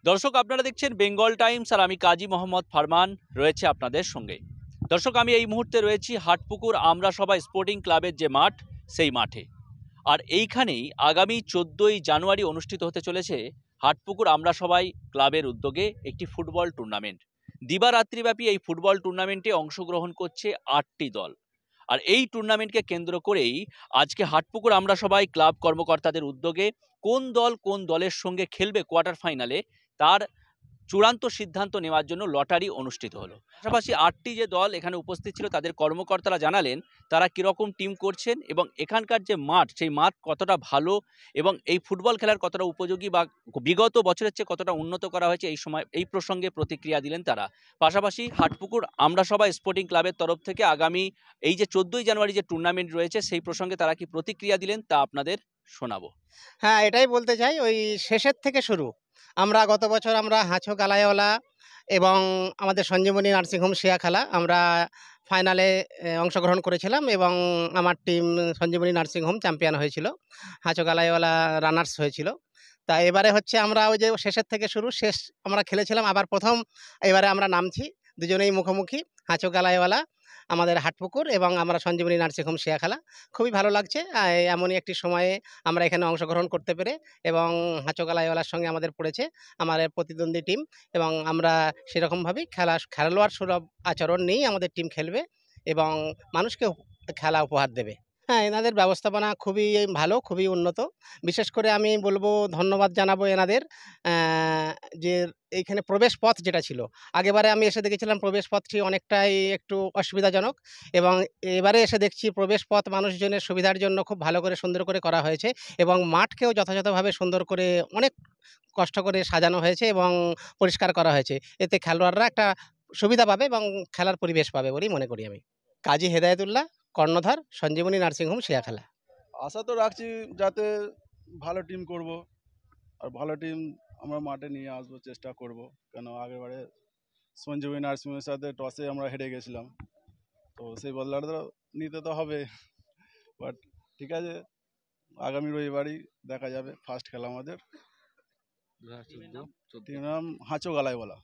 দর্শক, আপনারা দেখছেন বেঙ্গল টাইমস আর আমি কাজী মোহাম্মদ ফারমান রয়েছে আপনাদের সঙ্গে। দর্শক, আমি এই মুহূর্তে রয়েছি হাটপুকুর আমরা সবাই স্পোর্টিং ক্লাবের যে মাঠ, সেই মাঠে। আর এইখানেই আগামী 14ই জানুয়ারি অনুষ্ঠিত হতে চলেছে হাটপুকুর আমরা সবাই ক্লাবের উদ্যোগে একটি ফুটবল টুর্নামেন্ট। দিবারাত্রিব্যাপী এই ফুটবল টুর্নামেন্টে অংশগ্রহণ করছে 8টি দল। আর এই টুর্নামেন্টকে কেন্দ্র করেই আজকে হাটপুকুর আমরা সবাই ক্লাব কর্মকর্তাদের উদ্যোগে কোন দলের সঙ্গে খেলবে কোয়ার্টার ফাইনালে তার চূড়ান্ত সিদ্ধান্ত নেওয়ার জন্য লটারি অনুষ্ঠিত হলো। পাশাপাশি 8টি যে দল এখানে উপস্থিত ছিল তাদের কর্মকর্তারা জানালেন তারা কিরকম টিম করছেন এবং এখানকার যে মাঠ, সেই মাঠ কতটা ভালো এবং এই ফুটবল খেলার কতটা উপযোগী বা বিগত বছরের চেয়ে কতটা উন্নত করা হয়েছে এই প্রসঙ্গে প্রতিক্রিয়া দিলেন তারা। পাশাপাশি হাটপুকুর আমরা সবাই স্পোর্টিং ক্লাবের তরফ থেকে আগামী এই যে 14ই জানুয়ারি যে টুর্নামেন্ট রয়েছে সেই প্রসঙ্গে তারা কি প্রতিক্রিয়া দিলেন তা আপনাদের শোনাবো। হ্যাঁ, এটাই বলতে চাই, ওই শেষের থেকে শুরু। আমরা গত বছর হাঁচো গালাইওয়ালা এবং আমাদের সঞ্জীবনী নার্সিংহোম শিয়াখালা আমরা ফাইনালে অংশগ্রহণ করেছিলাম এবং আমার টিম সঞ্জীবনী নার্সিংহোম চ্যাম্পিয়ন হয়েছিল, হাঁচো গালাইওয়ালা রানার্স হয়েছিল। তা এবারে আমরা ওই যে শেষের থেকে শুরু, শেষ আমরা খেলেছিলাম আবার প্রথম। এবারে আমরা নামছি দুজনেই মুখোমুখি, হাঁচো গালাইওয়ালা আমাদের হাটপুকুর এবং আমরা সঞ্জীবনী নার্সিংহোম শিয়াখালা। খুবই ভালো লাগছে এমনই একটি সময়ে আমরা এখানে অংশগ্রহণ করতে পেরে, এবং হাঁচো গালাইওয়ালার সঙ্গে আমাদের পড়েছে আমাদের প্রতিদ্বন্দ্বী টিম, এবং আমরা সেরকমভাবেই খেলোয়াড় সুলভ আচরণ নিয়েই আমাদের টিম খেলবে এবং মানুষকে খেলা উপহার দেবে। হ্যাঁ, এনাদের ব্যবস্থাপনা খুবই ভালো, খুবই উন্নত। বিশেষ করে আমি বলবো, ধন্যবাদ জানাবো এনাদের। যে এইখানে প্রবেশ পথ যেটা ছিল, আগেবারে আমি এসে দেখেছিলাম প্রবেশ পথটি অনেকটাই একটু অসুবিধাজনক, এবং এবারে এসে দেখছি প্রবেশ পথ মানুষজনের সুবিধার জন্য খুব ভালো করে সুন্দর করে করা হয়েছে, এবং মাঠকেও যথাযথভাবে সুন্দর করে অনেক কষ্ট করে সাজানো হয়েছে এবং পরিষ্কার করা হয়েছে। এতে খেলোয়াড়রা একটা সুবিধা পাবে এবং খেলার পরিবেশ পাবে বলেই মনে করি আমি। কাজী হেদায়েতুল্লাহ, কর্ণধার, সঞ্জীবনী নার্সিংহোম শিয়াখালা। আশা তো রাখছি যাতে ভালো টিম করব, আর ভালো টিম আমরা মাঠে নিয়ে আসবো, চেষ্টা করব। কেন আগেবারে সঞ্জীবনী নার্সিংহোমের সাথে টসে আমরা হেরে গেছিলাম, তো সেই বদলাটা তো নিতে তো হবে। বাট ঠিক আছে, আগামী রবিবারই দেখা যাবে ফার্স্ট খেলা আমাদের। টিমের নাম হাঁচো গালাইওয়ালা।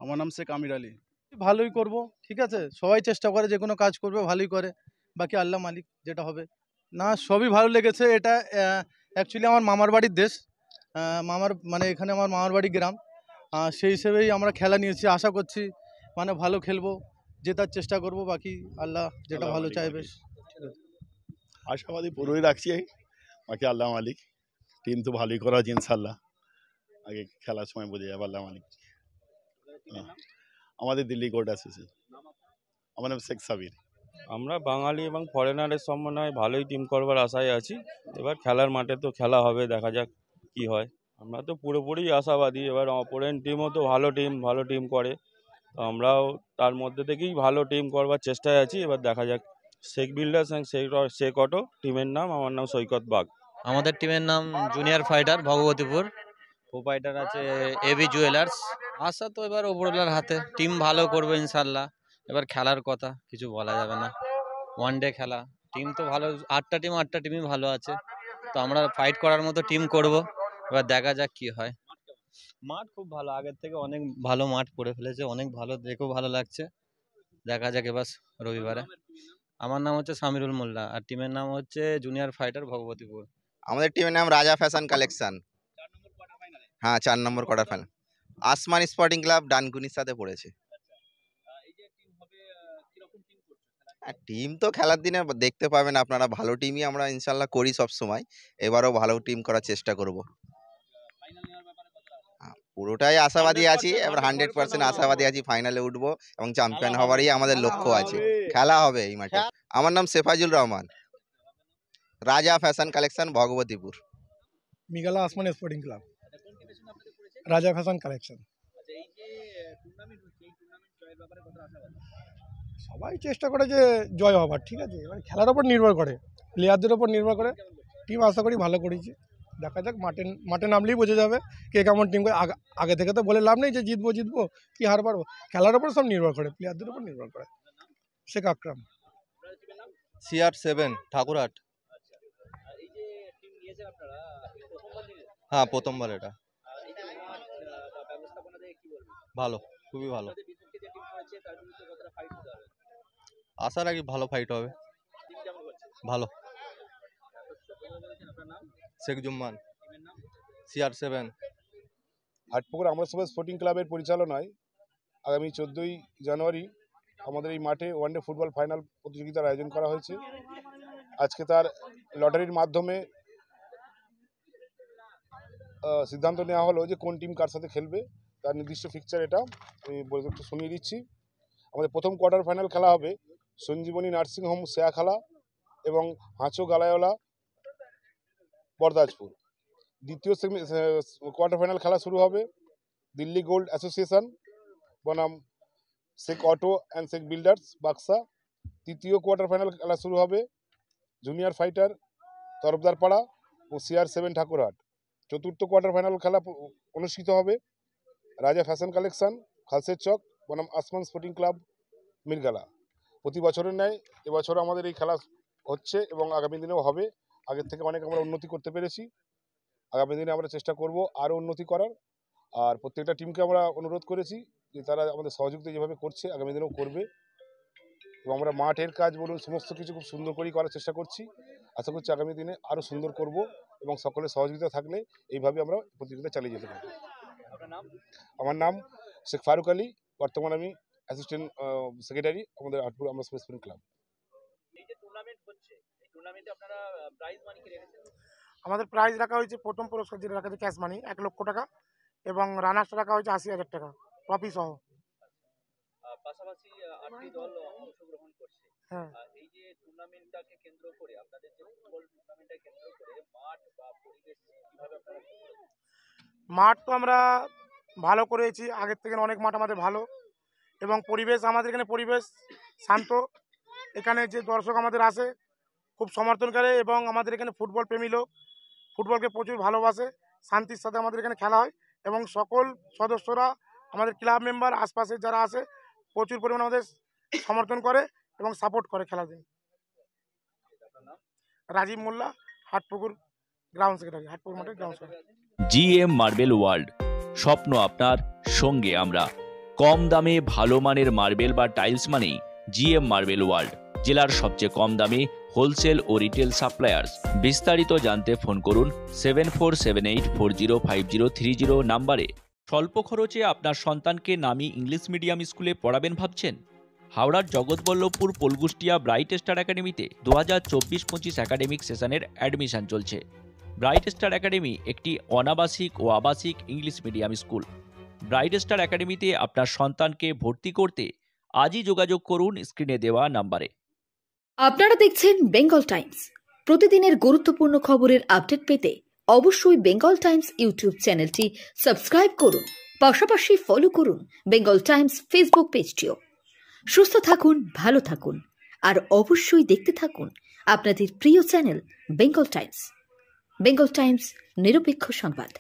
আমার নাম শেখ আমির আলী। ভালোই করব, ঠিক আছে। সবাই চেষ্টা করে, যে কোনো কাজ করবে ভালোই করে, বাকি আল্লাহ মালিক, যেটা হবে। না, সবই ভালো লেগেছে। এটা অ্যাকচুয়ালি আমার মামার বাড়ির দেশ, এখানে আমার মামার বাড়ি গ্রাম। সেই হিসেবেই আমরা খেলা নিয়েছি। আশা করছি ভালো খেলবো, জেতার চেষ্টা করব, বাকি আল্লাহ যেটা ভালো চাইবে। আশাবাদী পুরোই রাখছি, বাকি আল্লাহ মালিক। টিম তো ভালোই করা হয়েছে ইনশাল্লাহ, আগে খেলার সময় বোঝা যাবে আল্লাহ মালিক। আমাদের দিল্লি কোর্ট অ্যাসোসিয়েশন। আমার নাম শেখ সাবির। আমরা বাঙালি এবং ফরেনারের সমন্বয়ে ভালোই টিম করবার আশায় আছি। এবার খেলার মাঠে তো খেলা হবে, দেখা যাক কি হয়। আমরা তো পুরোপুরি আশাবাদী। এবার অপোনেন্ট টিমও তো ভালো টিম করে, তো আমরাও তার মধ্যে থেকেই ভালো টিম করবার চেষ্টায় আছি। এবার দেখা যাক। Sheikh builders and Sheikh auto টিমের নাম। আমার নাম সৈকত বাগ। আমাদের টিমের নাম জুনিয়র ফাইটার ভগবতীপুর, প্রোপাইটার আছে এবি জুয়েলার্স। আশা তো এবার ওপরওয়ালার হাতে, টিম ভালো করবে ইনশাল্লাহ। এবার খেলার কথা কিছু বলা যাবে না, ওয়ান ডে খেলা। টিম তো ভালো, 8টা টিমই ভালো আছে, তো আমরা ফাইট করার মতো টিম করব। এবার দেখা যাক কি হয়। মাঠ খুব ভালো, আগের থেকে অনেক ভালো মাঠ করে ফেলেছে, অনেক ভালো, দেখেও ভালো লাগছে। দেখা যাক এবার রবিবারে। আমার নাম হচ্ছে সামিরুল মোল্লা, আর টিমের নাম হচ্ছে জুনিয়র ফাইটার ভগবতীপুর। আমাদের টিমের নাম রাজা ফ্যাশন কালেকশন। হ্যাঁ, 4 নম্বর কোয়ার্টার ফাইনাল। আসমান স্পোর্টিং ক্লাব ডানকুনির সাথে পড়েছে। টিম তো খেলার দিনে দেখতে পাবেন আপনারা, ভালো টিমই আমরা ইনশাল্লাহ করি সব সময়। এবারও ভালো টিম করার চেষ্টা করব। পুরোটাই আশাবাদী আছি, এবার 100% আশাবাদী আছি ফাইনালে উঠবো এবং চ্যাম্পিয়ন হওয়ারই আমাদের লক্ষ্য আছে। খেলা হবে এই মাঠে। আমার নাম সেফাজুল রহমান, রাজা ফ্যাশন কালেকশন, ভগবতীপুর। মিগালা আসমান স্পোর্টিং ক্লাব, রাজা ফ্যাশন কালেকশন। সবাই চেষ্টা করে যে জয় হবার, ঠিক আছে। এবার খেলার ওপর নির্ভর করে, প্লেয়ারদের ওপর নির্ভর করে। টিম আশা করি ভালো করেছি, দেখা যাক। মাঠে নামলেই বোঝা যাবে কে কেমন টিম করে। আগে থেকে তো বলে লাভ নেই যে জিতবো কি হার পারবো। খেলার ওপর সব নির্ভর করে, প্লেয়ারদের ওপর নির্ভর করে। শেখ আকরাম, CR7 ঠাকুরহাট। হ্যাঁ, প্রথমবার এটা। ভালো, খুবই ভালো। আপনাদের বিপক্ষে যে টিম রয়েছে তার বিরুদ্ধে কতটা ফাইট দিতে হবে? আশা রাখি ভালো ফাইট হবে, টিম কেমন করছে? ভালো। প্রথমে বলেছেন আপনার নাম, শেখ জুম্মান, টিমের নাম? CR7। হাটপুকুর আমরা সবাই স্পোর্টিং ক্লাবের পরিচালনায় আগামী 14ই জানুয়ারি আমাদের এই মাঠে ওয়ানডে ফুটবল ফাইনাল প্রতিযোগিতার আয়োজন করা হয়েছে। আজকে তার লটারির মাধ্যমে সিদ্ধান্ত নেওয়া হলো যে কোন টিম কার সাথে খেলবে, তার নির্দিষ্ট ফিকচার এটা আমি একটু শুনিয়ে দিচ্ছি। আমাদের প্রথম কোয়ার্টার ফাইনাল খেলা হবে সঞ্জীবনী নার্সিংহোম শেয়াখালা এবং হাঁচো গালায়লা বরদাজপুর। দ্বিতীয় কোয়ার্টার ফাইনাল খেলা শুরু হবে দিল্লি গোল্ড অ্যাসোসিয়েশন বনাম Sheikh auto and Sheikh builders Baksa. তৃতীয় কোয়ার্টার ফাইনাল খেলা শুরু হবে জুনিয়র ফাইটার তরফদারপাড়া ও CR7 ঠাকুরহাট। চতুর্থ কোয়ার্টার ফাইনাল খেলা অনুষ্ঠিত হবে রাজা ফ্যাশন কালেকশন খালসের চক বনাম আসমান স্পোর্টিং ক্লাব মিরগালা। প্রতি বছরের ন্যায় এবছর আমাদের এই খেলা হচ্ছে এবং আগামী দিনেও হবে। আগের থেকে অনেক আমরা উন্নতি করতে পেরেছি, আগামী দিনে আমরা চেষ্টা করব আরও উন্নতি করার। আর প্রত্যেকটা টিমকে আমরা অনুরোধ করেছি যে তারা আমাদের সহযোগিতা যেভাবে করছে আগামী দিনেও করবে এবং আমরা মাঠের কাজ বলুন সমস্ত কিছু খুব সুন্দর করেই করার চেষ্টা করছি। আশা করছি আগামী দিনে আরও সুন্দর করব এবং সকলের সহযোগিতা থাকলে এইভাবে আমরা প্রতিযোগিতা চালিয়ে যেতে পারব। আপনার নাম? আমার নাম শেখ ফারুক আলী, বর্তমানে আমি অ্যাসিস্ট্যান্ট সেক্রেটারি আমাদের হাটপুর আমরা স্পোর্টিং ক্লাব। এই যে টুর্নামেন্ট হচ্ছে, এই টুর্নামেন্টে আপনারা প্রাইজ মানি কি রেখেছেন? আমাদের প্রাইজ রাখা হয়েছে, প্রথম পুরস্কার যেটা রাখা হয়েছে ক্যাশ মানি 1 লক্ষ টাকা এবং রানার্স রাখা হয়েছে 80,000 টাকা ট্রফি সহ। পাশাপাশি 8টি দল অংশগ্রহণ করছে। হ্যাঁ, এই যে টুর্নামেন্টটাকে কেন্দ্র করে আপনাদের যে ফুটবল টুর্নামেন্টটাকে কেন্দ্র করে মাঠ বা পরিবেশ কিভাবে আপনারা করছেন? মাঠ তো আমরা ভালো করেছি, আগের থেকে অনেক মাঠ আমাদের ভালো এবং পরিবেশ আমাদের এখানে পরিবেশ শান্ত। এখানে যে দর্শক আমাদের আসে খুব সমর্থন করে এবং আমাদের এখানে ফুটবল প্রেমী লোক ফুটবলকে প্রচুর ভালোবাসে। শান্তির সাথে আমাদের এখানে খেলা হয় এবং সকল সদস্যরা আমাদের ক্লাব মেম্বার আশপাশে যারা আছে প্রচুর পরিমাণে আমাদের সমর্থন করে এবং সাপোর্ট করে খেলাতে। রাজীব মোল্লা, হাটপুকুর গ্রাউন্ড সেক্রেটারি, হাটপুকুর মাঠের ground secretary. GM marble world, স্বপ্ন আপনার সঙ্গে আমরা। কম দামে ভালো মানের মার্বেল বা টাইলস মানেই জিএম মার্বেল ওয়ার্ল্ড, জেলার সবচেয়ে কম দামে হোলসেল ও রিটেল সাপ্লায়ার্স। বিস্তারিত জানতে ফোন করুন 7478405030 নাম্বারে। স্বল্প খরচে আপনার সন্তানকে নামি ইংলিশ মিডিয়াম স্কুলে পড়াবেন ভাবছেন? হাওড়ার জগৎবল্লভপুর পোলগুষ্টিয়া ব্রাইট স্টার একাডেমিতে 2024-25 একাডেমিক সেশনের অ্যাডমিশন চলছে। ব্রাইট স্টার একাডেমি একটি অনাবাসিক ও আবাসিক English medium school. Bright star একাডেমিতে আপনার সন্তানকে ভর্তি করতে আজই যোগাযোগ করুন স্ক্রিনে দেওয়া নাম্বারে। আপনারা দেখছেন বেঙ্গল টাইমস। প্রতিদিনের গুরুত্বপূর্ণ খবরের আপডেট পেতে অবশ্যই বেঙ্গল টাইমস ইউটিউব চ্যানেলটি সাবস্ক্রাইব করুন, পাশাপাশি ফলো করুন বেঙ্গল টাইমস ফেসবুক পেজটিও। সুস্থ থাকুন, ভালো থাকুন আর অবশ্যই দেখতে থাকুন আপনাদের প্রিয় channel Bengal Times. Bengal Times, নিরপেক্ষ সংবাদ।